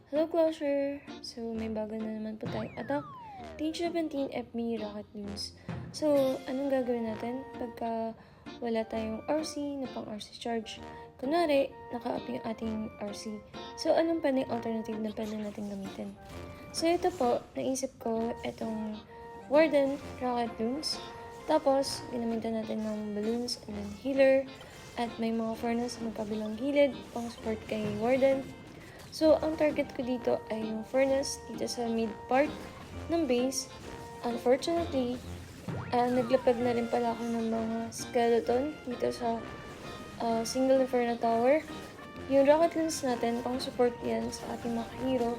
Hello, Closure! So, may bago na naman po tayong attack. Team 17 FB Rocket News. So, anong gagawin natin pagka wala tayong RC na pang RC charge? Kunwari, naka-up yung ating RC. So, anong pwedeng alternative na pwede natin gamitin? So, ito po, naisip ko itong Warden Rocket News. Tapos, ginamitan natin ng balloons and then healer. At may mga furnace sa magkabilang gilid pang support kay Warden. So, ang target ko dito ay yung furnace dito sa mid part ng base. Unfortunately, naglapag na rin pala ako ng mga skeleton dito sa single inferno tower. Yung rocket lens natin, pang support yan sa ating mga hero,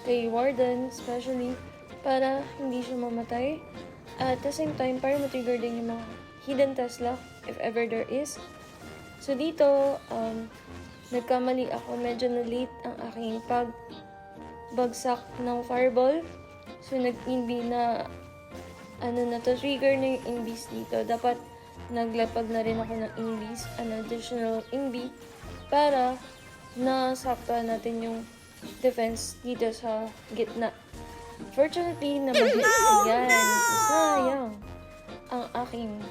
kay Warden especially, para hindi siya mamatay. At the same time, para matrigger din yung mga hidden Tesla, if ever there is. So dito, nagkamali ako, medyo na-late ang aking pagbagsak ng fireball. So, nag-inbi na, trigger na yung inbis dito. Dapat naglapag na rin ako ng inbis, an additional inbi, para nasaktuhan natin yung defense dito sa gitna. Fortunately, nabahit. Ayan, sayang ang aking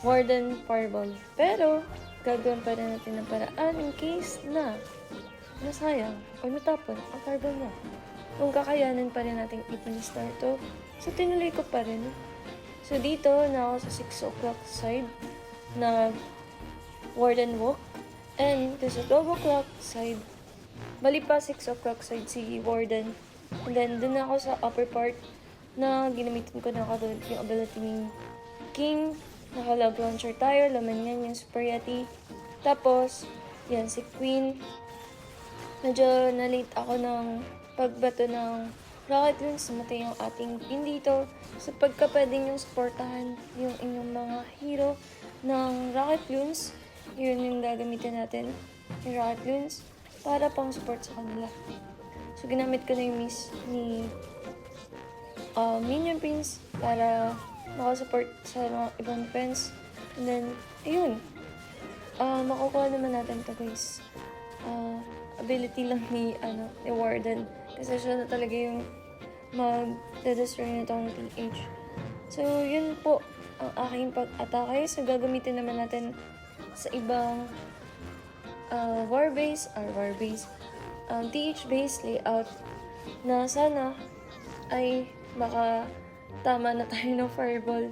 Warden Fireball. Pero, gagawin pa rin natin ng paraan in case na nasayang o natapon ang fireball mo. Kung kakayanin pa rin natin i-star to, so tinuloy ko pa rin. So dito, na ako sa 6 o'clock side na Warden Walk. And sa 12 o'clock side, bali pa 6 o'clock side si Warden. And then, dun ako sa upper part na ginamitin ko na katulad yung ability ni King. Naka-log launcher tayo, laman yan yung Super Yeti. Tapos, yan si Queen. Medyo na-late ako ng pagbato ng rocket lens. Matay yung ating pin dito. So, pagka pwedeng yung supportahan yung inyong mga hero ng rocket lens, yun yung gagamitin natin, yung rocket lens, para pang support sa kanila. So, ginamit ko na yung miss ni Minion Prince para makasupport sa mga ibang defense. And then, ayun. Makukuha naman natin to guys. Ability lang ni Warden. Kasi siya na talaga yung mag-destroy nitong PH. So, yun po ang aking pag-atake. So, gagamitin naman natin sa ibang TH base layout na sana ay tama na tayo ng fireball.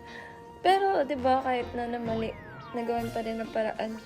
Pero, 'di ba, kahit na mali, nagawan pa rin ng paraan